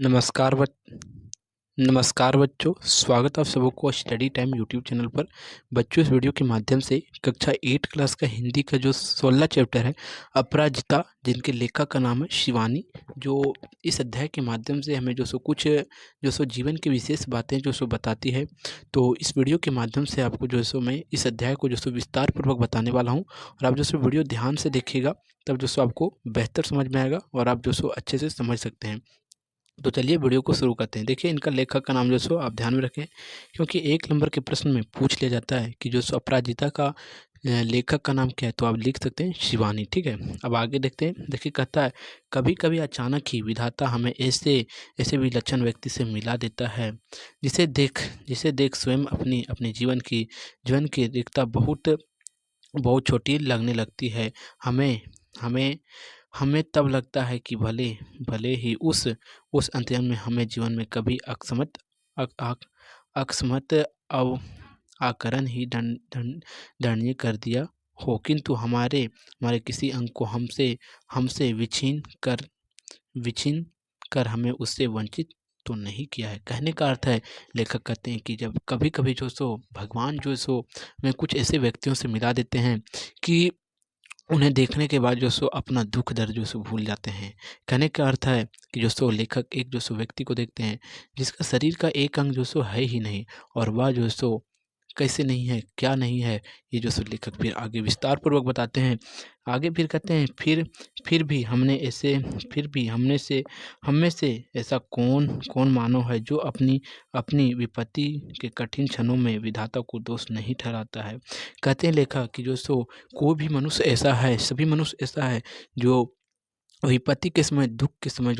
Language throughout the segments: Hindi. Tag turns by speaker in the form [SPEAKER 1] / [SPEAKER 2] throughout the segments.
[SPEAKER 1] नमस्कार नमस्कार बच्चों, स्वागत है आप सबको स्टडी टाइम यूट्यूब चैनल पर। बच्चों, इस वीडियो के माध्यम से कक्षा 8 क्लास का हिंदी का जो 16 चैप्टर है अपराजिता, जिनके लेखक का नाम है शिवानी, जो इस अध्याय के माध्यम से हमें कुछ जीवन की विशेष बातें बताती है। तो इस वीडियो के माध्यम से आपको मैं इस अध्याय को विस्तार पूर्वक बताने वाला हूँ, और आप वीडियो ध्यान से देखिएगा, तब आपको बेहतर समझ में आएगा और आप अच्छे से समझ सकते हैं। तो चलिए वीडियो को शुरू करते हैं। देखिए, इनका लेखक का नाम आप ध्यान में रखें, क्योंकि 1 नंबर के प्रश्न में पूछ लिया जाता है कि अपराजिता का लेखक का नाम क्या है, तो आप लिख सकते हैं शिवानी। ठीक है, अब आगे देखते हैं। देखिए, कहता है कभी कभी अचानक ही विधाता हमें ऐसे ऐसे विलक्षण व्यक्ति से मिला देता है जिसे देख स्वयं अपनी अपने जीवन की रिक्ता बहुत बहुत छोटी लगने लगती है। हमें हमें हमें तब लगता है कि भले भले ही उस अंतर्जन्म में हमें जीवन में कभी अकस्मात अव आकरण ही दंडनीय कर दिया हो, किंतु हमारे हमारे किसी अंग को हमसे हमसे विछीन कर हमें उससे वंचित तो नहीं किया है। कहने का अर्थ है, लेखक कहते हैं कि जब कभी कभी भगवान में कुछ ऐसे व्यक्तियों से मिला देते हैं कि उन्हें देखने के बाद अपना दुख दर्द भूल जाते हैं। कहने का अर्थ है कि लेखक एक व्यक्ति को देखते हैं जिसका शरीर का एक अंग है ही नहीं, और वह कैसे नहीं है, क्या नहीं है, ये लेखक फिर आगे विस्तार पूर्वक बताते हैं। आगे फिर कहते हैं, फिर भी हमने ऐसे फिर भी हमने से हम में से ऐसा कौन कौन मानव है जो अपनी अपनी विपत्ति के कठिन क्षणों में विधाता को दोष नहीं ठहराता है। कहते हैं लेखक कि कोई भी मनुष्य ऐसा है, सभी मनुष्य ऐसा है जो विपत्ति के समय, दुख के समय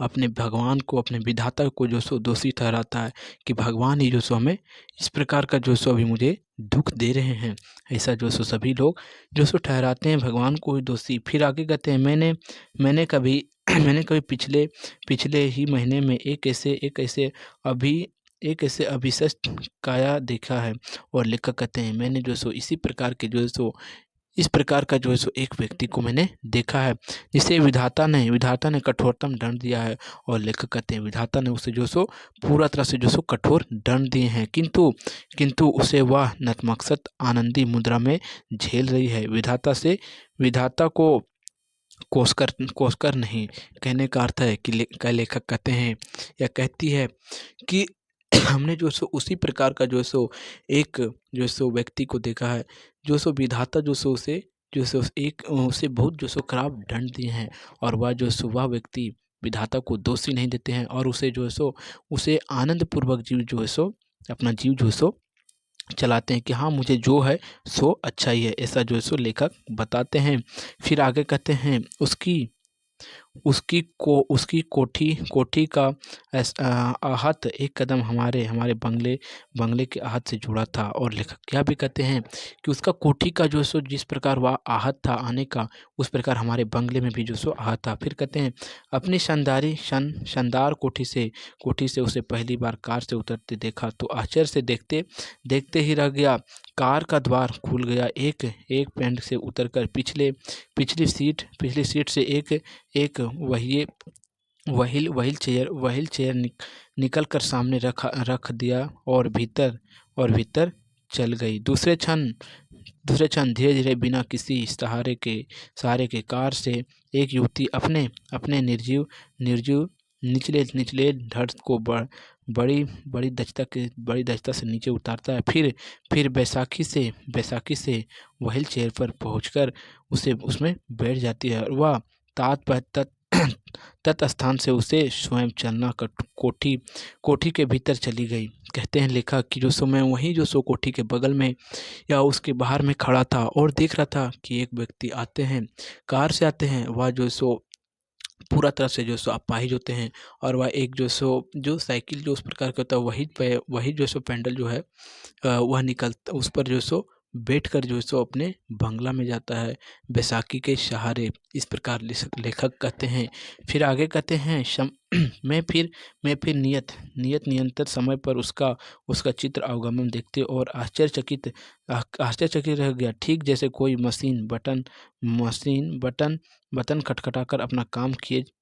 [SPEAKER 1] अपने भगवान को, अपने विधाता को दोषी ठहराता है कि भगवान ही हमें इस प्रकार का अभी मुझे दुख दे रहे हैं। ऐसा सभी लोग ठहराते हैं भगवान को ही दोषी। फिर आगे कहते हैं, मैंने कभी मैंने कभी पिछले पिछले ही महीने में अभी एक ऐसे अभिशस्त काया देखा है। और लेखक कहते हैं, मैंने इसी प्रकार के इस प्रकार का एक व्यक्ति को मैंने देखा है जिसे विधाता ने कठोरतम दंड दिया है। और लेखक कहते हैं, विधाता ने उसे पूरा तरह से कठोर दंड दिए हैं, किंतु किंतु उसे वह नतमस्तक आनंदी मुद्रा में झेल रही है, विधाता को कोसकर नहीं। कहने का अर्थ है कि लेखक कहते हैं या कहती है कि हमने उसी प्रकार का एक व्यक्ति को देखा है, विधाता उसे उसे बहुत खराब दंड दिए हैं, और वह व्यक्ति विधाता को दोषी नहीं देते हैं, और उसे उसे आनंद पूर्वक जीव अपना जीव चलाते हैं कि हाँ, मुझे जो है सो अच्छा ही है। ऐसा लेखक बताते हैं। फिर आगे कहते हैं, उसकी कोठी का आहत एक कदम हमारे हमारे बंगले के आहत से जुड़ा था। और लेखक क्या भी कहते हैं कि उसका कोठी का जिस प्रकार वह आहत था आने का, उस प्रकार हमारे बंगले में भी आहत था। फिर कहते हैं, अपनी शानदार कोठी से उसे पहली बार कार से उतरते देखा तो आश्चर्य से देखते देखते ही रह गया। कार का द्वार खुल गया, एक एक पैंट से उतरकर पिछली सीट से एक व्हील चेयर निकल कर सामने रख दिया, और भीतर चल गई। दूसरे क्षण धीरे धीरे बिना किसी सहारे के कार से एक युवती अपने अपने निर्जीव निचले धड़ को बड़ी बड़ी दक्षता से नीचे उतारता है। फिर बैसाखी से व्हील चेयर पर पहुंचकर उसे उसमें बैठ जाती है, और वह तत्स्थान से उसे स्वयं चलना कर कोठी के भीतर चली गई। कहते हैं लेखक कि मैं वहीं कोठी के बगल में या उसके बाहर में खड़ा था और देख रहा था कि एक व्यक्ति आते हैं, कार से आते हैं। वह पूरा तरह से अपाहिज होते हैं, और वह एक जो साइकिल उस प्रकार का होता है, वही पैडल है, वह निकलता उस पर बैठकर अपने बंगला में जाता है बैसाखी के सहारे। इस प्रकार लेखक कहते हैं। फिर आगे कहते हैं, मैं फिर नियंत्रित समय पर उसका चित्र अवगमन देखते और आश्चर्यचकित रह गया, ठीक जैसे कोई मशीन बटन खटखटाकर अपना काम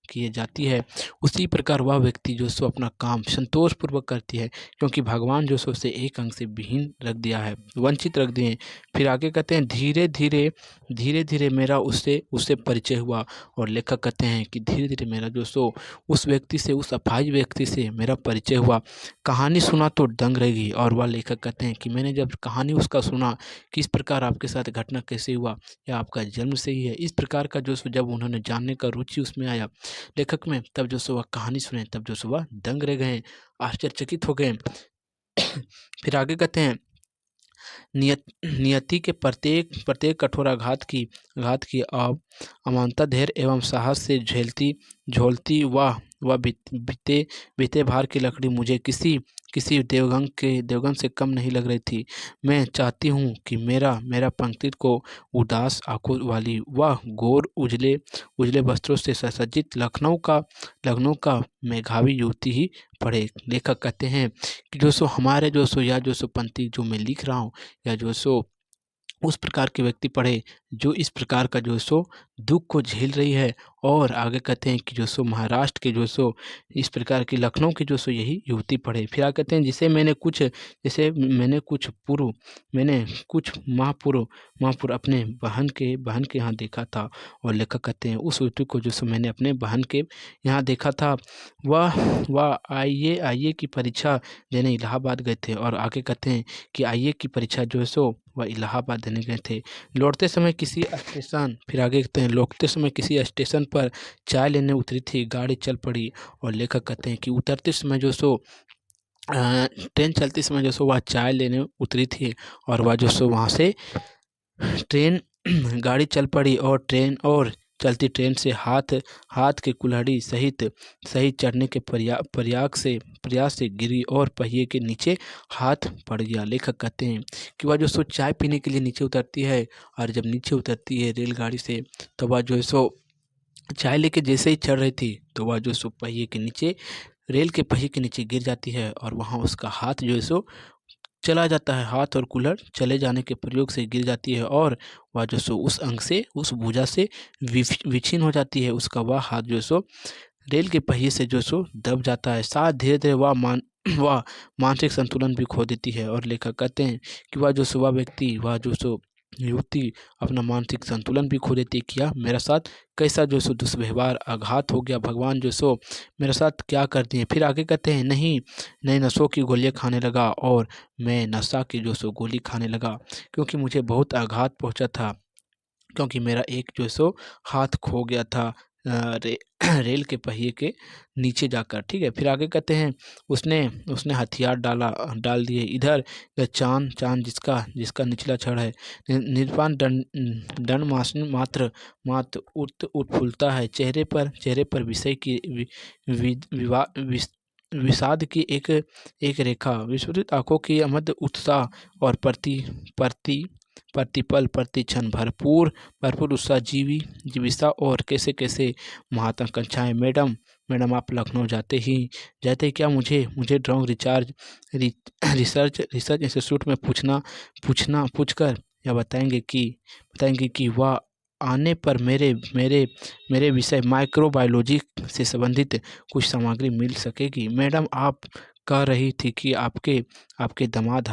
[SPEAKER 1] किए जाती है, उसी प्रकार वह व्यक्ति जो सो अपना काम संतोषपूर्वक करती है, क्योंकि भगवान जो सो उसे एक अंग से विहीन रख दिया है, वंचित रख दिए हैं। फिर आगे कहते हैं धीरे धीरे मेरा उससे उससे परिचय हुआ। और लेखक कहते हैं कि धीरे धीरे मेरा जो सो उस व्यक्ति से, उस अपाहिज व्यक्ति से मेरा परिचय हुआ। कहानी सुना तो दंग रह गई। और वह लेखक कहते हैं कि मैंने जब कहानी उसका सुना, किस प्रकार आपके साथ घटना कैसे हुआ, या आपका जन्म से ही है, इस प्रकार का जो सो जब उन्होंने जानने का रुचि उसमें आया लेखक में, तब जो सो वह कहानी सुने, तब जो सो वह दंग रह गए, आश्चर्यचकित हो गए। फिर आगे कहते हैं नियति के प्रत्येक प्रत्येक कठोर घात की अमानता धैर्य एवं साहस से झोलती वह बीते बीते भार की लकड़ी मुझे किसी किसी देवगन से कम नहीं लग रही थी। मैं चाहती हूँ कि मेरा मेरा पंक्ति को उदास आंखों वाली वह गोर उजले उजले वस्त्रों से सुसज्जित लखनऊ का मेघावी युवती ही पढ़े। लेखक कहते हैं कि जो सो हमारे जो सो या जो सो पंक्ति जो मैं लिख रहा हूँ, या जो सो उस प्रकार के व्यक्ति पढ़े जो इस प्रकार का जो सो दुख को झेल रही है। और आगे कहते हैं कि जो सो महाराष्ट्र के जो सो इस प्रकार की लखनऊ की जो सो यही युवती पढ़े। फिर आगे कहते हैं जैसे मैंने कुछ माह पूर्व अपने बहन के यहाँ देखा था। और लेखक कहते हैं उस युवती को जो सो मैंने अपने बहन के यहाँ देखा था। वह आईए की परीक्षा देने इलाहाबाद गए थे। और आगे कहते हैं कि आईए की परीक्षा जो है सो वह इलाहाबाद देने गए थे। लौटते समय किसी स्टेशन पर चाय लेने उतरी थी, गाड़ी चल पड़ी। और लेखक कहते हैं कि उतरते समय जो सो ट्रेन चलते समय जो सो वह चाय लेने उतरी थी, और वह जो सो वहाँ से ट्रेन गाड़ी चल पड़ी, और चलती ट्रेन से हाथ के कुल्हाड़ी सहित चढ़ने के प्रयास से गिरी और पहिए के नीचे हाथ पड़ गया। लेखक कहते हैं कि वह जो सो चाय पीने के लिए नीचे उतरती है, और जब नीचे उतरती है रेलगाड़ी से, तो वह जो है सो चाय लेके जैसे ही चढ़ रही थी, तो वह जो सो रेल के पहिए के नीचे गिर जाती है। और वहाँ उसका हाथ जो है सो चला जाता है, हाथ और कुल्हड़ चले जाने के प्रयोग से गिर जाती है, और वह जो सो उस अंग से, उस भुजा से विच्छिन्न हो जाती है। उसका वह हाथ जो सो रेल के पहिए से जो सो दब जाता है। साथ धीरे धीरे वह मानसिक संतुलन भी खो देती है। और लेखक कहते हैं कि वह जो सो युवती अपना मानसिक संतुलन भी खो देती है। क्या मेरा साथ कैसा जो सो दुष्व्यवहार आघात हो गया, भगवान जो सो मेरे साथ क्या कर दिए। फिर आगे कहते हैं नहीं नशों की गोलियां खाने लगा, और मैं नशा की जो सो गोली खाने लगा, क्योंकि मुझे बहुत आघात पहुंचा था, क्योंकि मेरा एक जो सो हाथ खो गया था रेल के पहिए के नीचे जाकर। ठीक है, फिर आगे कहते हैं उसने हथियार डाल दिए इधर। यह चांद जिसका निचला छड़ है निर्वाण दंड मात्र उत्फुल्लता है चेहरे पर विषय की विषाद की एक रेखा, विस्फुरित आंखों की मध्य उत्साह और प्रतिपल प्रतिक्षण भरपूर उत्साह जीविसा और कैसे महत्वाकांक्षाएं। मैडम आप लखनऊ जाते ही क्या मुझे ड्रग रिसर्च इंस्टीट्यूट में पूछकर या बताएंगे कि वह आने पर मेरे विषय माइक्रोबायोलॉजी से संबंधित कुछ सामग्री मिल सकेगी। मैडम आप कह रही थी कि आपके दामाद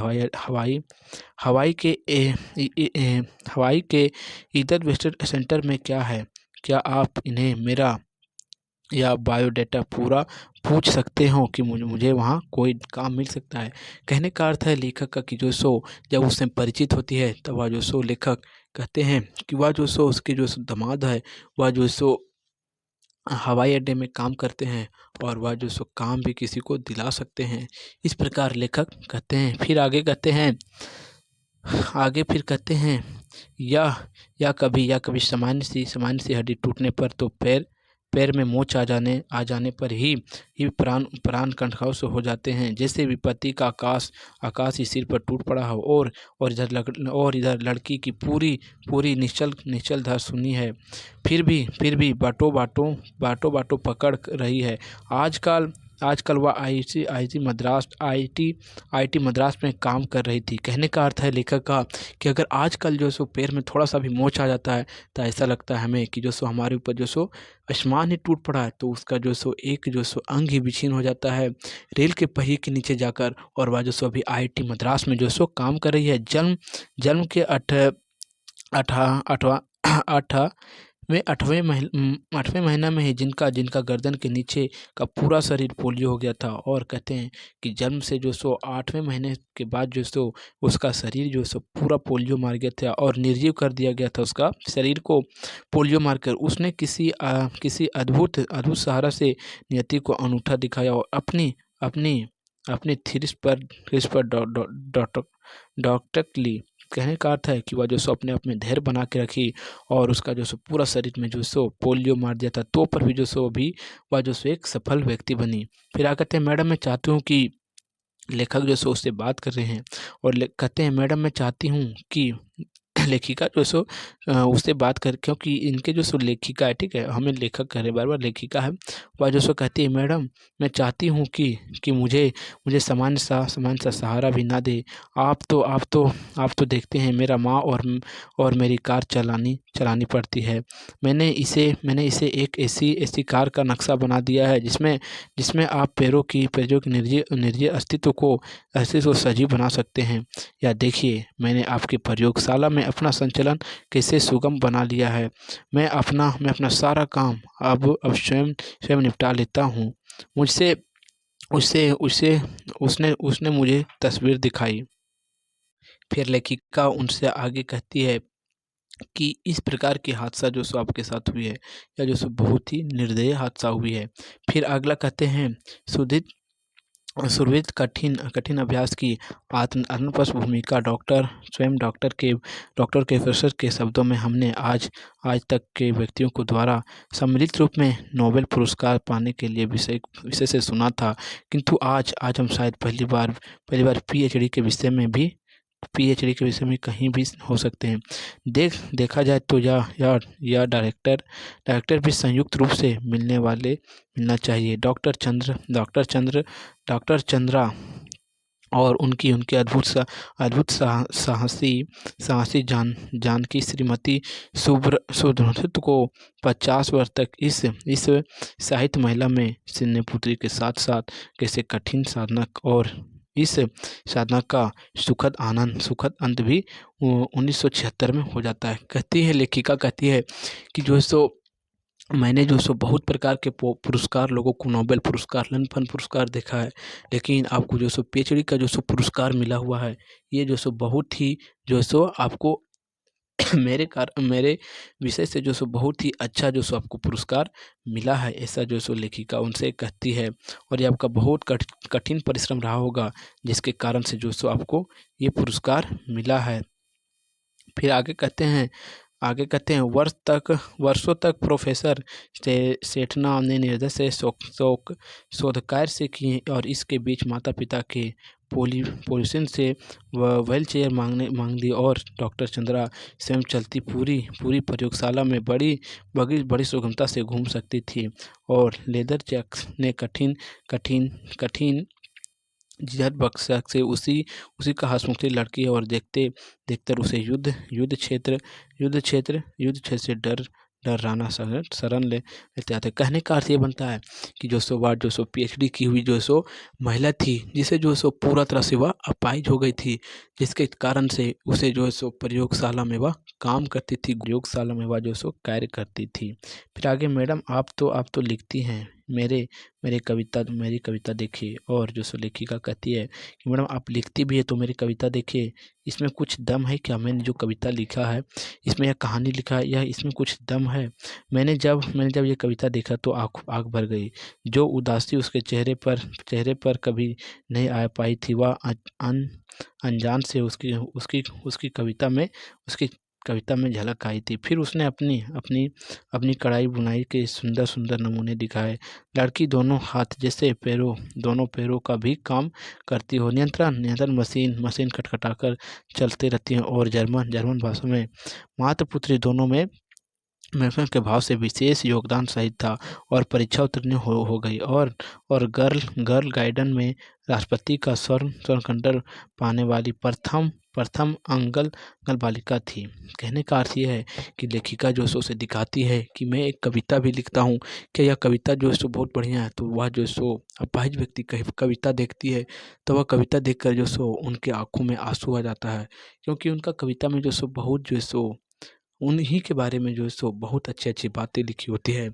[SPEAKER 1] हवाई के ईदर वेस्टर्न सेंटर में क्या है, क्या आप इन्हें मेरा या बायोडाटा पूरा पूछ सकते हो कि मुझे वहाँ कोई काम मिल सकता है। कहने का अर्थ है लेखक का कि जो सो जब उससे परिचित होती है, तब वह जो सो लेखक कहते हैं कि वह जो सो उसके जो सो दामाद है, वह जो सो हवाई अड्डे में काम करते हैं, और वह जो सो काम भी किसी को दिला सकते हैं। इस प्रकार लेखक कहते हैं। फिर आगे कहते हैं या कभी सामान्य सी हड्डी टूटने पर तो पैर में मोच आ जाने पर ही प्राण कंठस्थ हो जाते हैं, जैसे विपत्ति का आकाश ही सिर पर टूट पड़ा हो। और इधर लड़की की पूरी निश्चल धार सुनी है, फिर भी बाटो पकड़ रही है। आजकल वह आईआईटी मद्रास में काम कर रही थी। कहने का अर्थ है लेखक का कि अगर आजकल जो सो पैर में थोड़ा-सा भी मोच आ जाता है, तो ऐसा लगता है हमें कि जो सो हमारे ऊपर जो सो आसमान ही टूट पड़ा है, तो उसका जो सो एक जो सो अंग ही विछिन्न हो जाता है रेल के पहिए के नीचे जाकर, और वह जो सो अभी आईआईटी मद्रास में जो सो काम कर रही है। जन्म जन्म के अठा अठवा अठा वे 8वें महीना में ही जिनका जिनका गर्दन के नीचे का पूरा शरीर पोलियो हो गया था, और कहते हैं कि जन्म से जो सो 8वें महीने के बाद जो सो उसका शरीर जो सो पूरा पोलियो मार गया था और निर्जीव कर दिया गया था। उसका शरीर को पोलियो मारकर उसने किसी अद्भुत अद्भुत सहारा से नियति को अनूठा दिखाया और अपनी अपनी अपनी थ्रिस पर डॉक्टर ली। कहने का अर्थ है कि वह जो सो अपने आप में धैर्य बना के रखी, और उसका जो सो पूरा शरीर में जो सो पोलियो मार दिया था, तो पर भी जो सो अभी वह जो सो एक सफल व्यक्ति बनी। फिर आ कहते हैं, मैडम मैं चाहती हूँ कि लेखक जो सो उससे बात कर रहे हैं, और कहते हैं मैडम मैं चाहती हूँ कि लेखिका जो सो उससे बात कर, क्योंकि इनके जो सो लेखिका है, ठीक है, हमें लेखक कह रहे हैं, बार-बार लेखिका है। वह जो सो कहती है मैडम मैं चाहती हूँ कि मुझे मुझे सामान्य सा सहारा भी ना दे। आप तो देखते हैं मेरा माँ और मेरी कार चलानी चलानी पड़ती है। मैंने इसे एक ऐसी ऐसी कार का नक्शा बना दिया है जिसमें जिसमें आप पैरों की निर्जीव अस्तित्व को सजीव बना सकते हैं। या देखिए मैंने आपकी प्रयोगशाला में अपना संचालन कैसे सुगम बना लिया है। मैं अपना सारा काम अब स्वयं स्वयं निपटा लेता हूँ। मुझसे उससे उसे उसने उसने मुझे तस्वीर दिखाई। फिर लेखिका उनसे आगे कहती है कि इस प्रकार की हादसा जो सो आपके साथ हुई है, या जो सो बहुत ही निर्दयी हादसा हुई है। फिर अगला कहते हैं, सुधित सुरभित कठिन कठिन अभ्यास की आत्मपक्ष भूमिका। डॉक्टर के प्रोफेसर के शब्दों में, हमने आज आज तक के व्यक्तियों को द्वारा सम्मिलित रूप में नोबेल पुरस्कार पाने के लिए विषय से सुना था, किंतु आज आज हम शायद पहली बार पीएचडी के विषय में कहीं भी हो सकते हैं। देखा जाए तो यह डायरेक्टर भी संयुक्त रूप से मिलना चाहिए। डॉक्टर चंद्रा और उनकी उनके अद्भुत साहसी जानकी श्रीमती सुब्रत को 50 वर्ष तक इस साहित्य महिला में सिन्ने पुत्री के साथ साथ कैसे कठिन साधना, और इस साधना का सुखद अंत भी 1976 में हो जाता है। कहती है लेखिका, कहती है कि जो सो मैंने जो सो बहुत प्रकार के पुरस्कार, लोगों को नोबेल पुरस्कार, लंदन पुरस्कार देखा है, लेकिन आपको जो सो पीएचडी का जो सो पुरस्कार मिला हुआ है, ये जो सो बहुत ही जो सो आपको मेरे विषय से जो सो बहुत ही अच्छा जो सो आपको पुरस्कार मिला है, ऐसा जो सो लेखिका उनसे कहती है। और ये आपका बहुत कठिन परिश्रम रहा होगा, जिसके कारण से जो सो आपको ये पुरस्कार मिला है। फिर आगे कहते हैं वर्षों तक प्रोफेसर सेठना ने निर्दय से शोध कार्य से किए, और इसके बीच माता पिता के पोल्यूशन से वह व्हील चेयर मांग दी, और डॉक्टर चंद्रा स्वयं चलती पूरी प्रयोगशाला में बड़ी सुगमता से घूम सकती थी। और लेदर जैक्स ने कठिन जिहाद बक्सा से उसी का हंसमुखी लड़की है, और देखते देखते उसे युद्ध क्षेत्र से डराना शरण लेते आते। कहने का अर्थ ये बनता है कि जो सो पीएचडी की हुई जो सो महिला थी, जिसे जो सो पूरा तरह से वह अपाहिज हो गई थी, जिसके कारण से उसे जो सो प्रयोगशाला में वह काम करती थी, प्रयोगशाला में वह जो सो कार्य करती थी। फिर आगे, मैडम आप तो लिखती हैं, मेरी कविता देखिए। और जो सो लेखिका कहती है कि मैडम आप लिखती भी है तो मेरी कविता देखिए, इसमें कुछ दम है क्या? मैंने जो कविता लिखा है, इसमें यह कहानी लिखा है, यह इसमें कुछ दम है? मैंने जब ये कविता देखा तो आँख भर गई। जो उदासी उसके चेहरे पर कभी नहीं आ पाई थी, वह अनजान से उसकी कविता में झलक आई थी। फिर उसने अपनी कढ़ाई बुनाई के सुंदर सुंदर नमूने दिखाए। लड़की दोनों पैरों का भी काम करती हो। नियंत्रण मशीन खटखटाकर चलते रहती है, और जर्मन भाषा में मातृपुत्री दोनों में महफिल के भाव से विशेष योगदान सहित था और परीक्षा उत्तीर्ण हो गई और गर्ल गर्ल गाइडन में राष्ट्रपति का स्वर्ण कंडल पाने वाली प्रथम प्रथम अंगल बालिका थी। कहने का अर्थ यह है कि लेखिका जो सो उसे दिखाती है कि मैं एक कविता भी लिखता हूँ। क्या यह कविता जो है सो बहुत बढ़िया है, तो वह जो सो अपाहिज व्यक्ति कविता देखती है तो वह कविता देखकर जो सो उनके आंखों में आंसू आ जाता है, क्योंकि उनका कविता में जो सो बहुत जो सो उन्हीं के बारे में जो है सो बहुत अच्छी-अच्छी बातें लिखी होती है।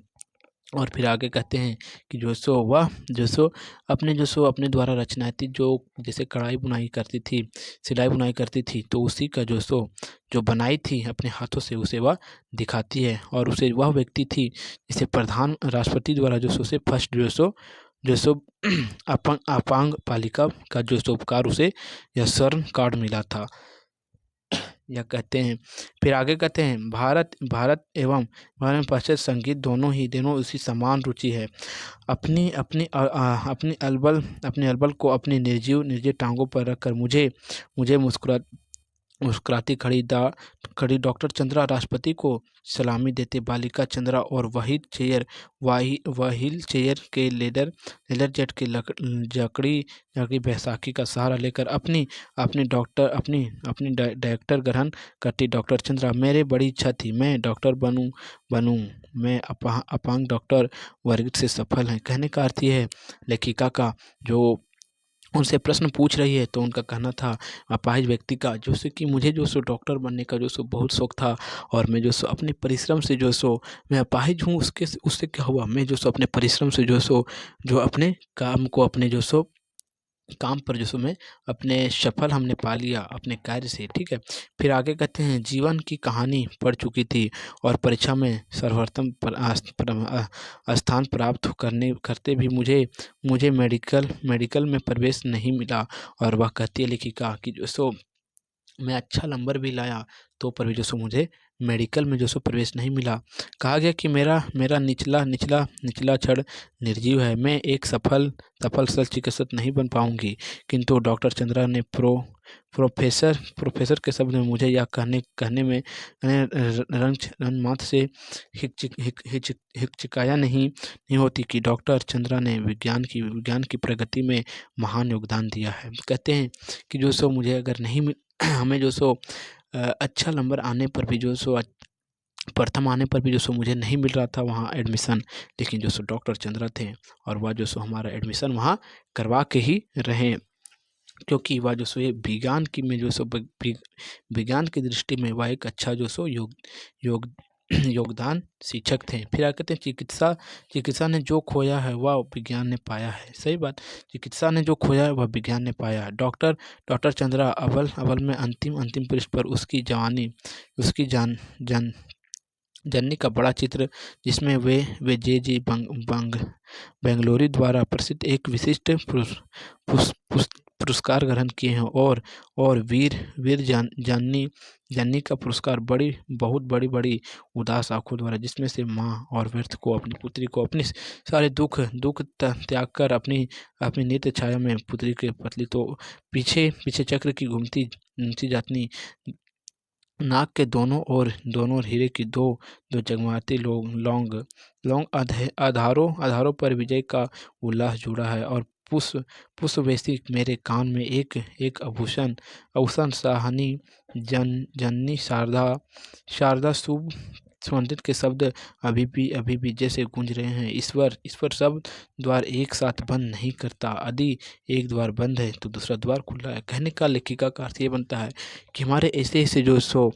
[SPEAKER 1] और फिर आगे कहते हैं कि जो सो वह जो सो अपने द्वारा रचनाएँ जो जैसे कढ़ाई बुनाई करती थी, सिलाई बुनाई करती थी, तो उसी का जो बनाई थी अपने हाथों से उसे वह दिखाती है और उसे वह व्यक्ति थी जिसे प्रधान राष्ट्रपति द्वारा जो सो उसे फर्स्ट जो सो अपांग बालिका का जो सो उपकार उसे यह स्वर्ण कार्ड मिला था। या कहते हैं फिर आगे कहते हैं भारत भारत एवं भारत में पाश्चात्य संगीत दोनों उसी समान रुचि है। अपनी अपनी अपने अलबल को अपनी निर्जीव निर्जीव टांगों पर रखकर मुझे मुझे मुस्कुराती खड़ी डॉक्टर चंद्रा राष्ट्रपति को सलामी देते बालिका चंद्रा और व्हील चेयर के लेदर लेदर जेट की जकड़ी बैसाखी का सहारा लेकर अपनी अपनी डॉक्टर अपनी अपनी डायरेक्टर ग्रहण करती डॉक्टर चंद्रा। मेरे बड़ी इच्छा थी मैं डॉक्टर बनूं मैं अपांग डॉक्टर वर्ग से सफल हैं। कहने का अर्थ ये है लेखिका का जो उनसे प्रश्न पूछ रही है तो उनका कहना था अपाहिज व्यक्ति का जैसे कि मुझे जो सो डॉक्टर बनने का जो सो बहुत शौक था और मैं जो सो अपने परिश्रम से जो सो मैं अपाहिज हूँ उससे क्या हुआ, मैं जो सो अपने परिश्रम से जो सो जो अपने काम को अपने जो सो काम पर जो सो मैं अपने सफल हमने पा लिया अपने कार्य से। ठीक है, फिर आगे कहते हैं जीवन की कहानी पढ़ चुकी थी और परीक्षा में सर्वोत्तम स्थान प्राप्त करते भी मुझे मुझे मेडिकल में प्रवेश नहीं मिला। और वह कहती है लेखिका कि जो सो मैं अच्छा नंबर भी लाया तो पर भी जो सो मुझे मेडिकल में जो सो प्रवेश नहीं मिला। कहा गया कि मेरा मेरा निचला निचला निचला क्षण निर्जीव है, मैं एक सफल सफल शल्य चिकित्सक नहीं बन पाऊंगी। किंतु डॉक्टर चंद्रा ने प्रोफेसर के शब्द में मुझे यह कहने में रंगमंच से हिचकिचाया नहीं होती कि डॉक्टर चंद्रा ने विज्ञान की प्रगति में महान योगदान दिया है। कहते हैं कि जो सो मुझे अगर नहीं हमें जो सो अच्छा नंबर आने पर भी जो सो प्रथम आने पर भी जो सो मुझे नहीं मिल रहा था वहाँ एडमिशन, लेकिन जो सो डॉक्टर चंद्रा थे और वह जो सो हमारा एडमिशन वहाँ करवा के ही रहे, क्योंकि वह जो सो ये विज्ञान की में जो सो विज्ञान की दृष्टि में वह एक अच्छा जो सो योग योगदान शिक्षक थे। फिर आगे कहते हैं चिकित्सा ने जो खोया है वह विज्ञान ने पाया है। सही बात, चिकित्सा ने जो खोया है वह विज्ञान ने पाया है। डॉक्टर चंद्रा अव्वल में अंतिम पृष्ठ पर उसकी जवानी उसकी जननी का बड़ा चित्र जिसमें वे जे बेंगलोरी द्वारा प्रसिद्ध एक विशिष्ट पुरस्कार ग्रहण किए हैं और वीर जाननी का पुरस्कार बहुत बड़ी उदास आंखों द्वारा, जिसमें से माँ और व्यर्थ को अपनी पुत्री को अपने सारे दुख त्याग कर अपनी अपनी नित्य छाया में पुत्री के पतली तो पीछे चक्र की घूमती जातनी नाक के दोनों ओर हीरे की दो जगमगाती आधारों पर विजय का उल्लास जुड़ा है और पुष्पवैसी मेरे कान में एक आभूषण साहनी जननी शारदा शुभ सुगंधित के शब्द अभी भी जैसे गूंज रहे हैं। ईश्वर सब द्वार एक साथ बंद नहीं करता, यदि एक द्वार बंद है तो दूसरा द्वार खुला है। कहने का लेखिका का अर्थ ये बनता है कि हमारे ऐसे जो सो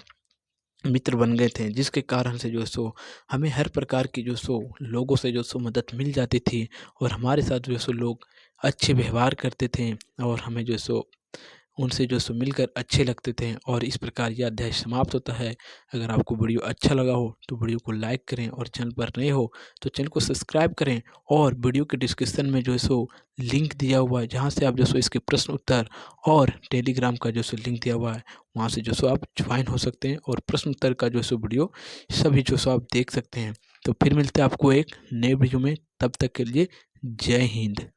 [SPEAKER 1] मित्र बन गए थे जिसके कारण से जो सो हमें हर प्रकार की जो सो लोगों से जो सो मदद मिल जाती थी और हमारे साथ जो सो लोग अच्छे व्यवहार करते थे और हमें जो सो उनसे जो सो मिलकर अच्छे लगते थे। और इस प्रकार यह अध्याय समाप्त होता है। अगर आपको वीडियो अच्छा लगा हो तो वीडियो को लाइक करें और चैनल पर नए हो तो चैनल को सब्सक्राइब करें और वीडियो के डिस्क्रिप्शन में जो है सो लिंक दिया हुआ है जहाँ से आप जो सो इसके प्रश्न उत्तर और टेलीग्राम का जो सो लिंक दिया हुआ है वहाँ से जो सो आप ज्वाइन हो सकते हैं और प्रश्न उत्तर का जो सो वीडियो सभी जो सो आप देख सकते हैं। तो फिर मिलते हैं आपको एक नए वीडियो में, तब तक के लिए जय हिंद।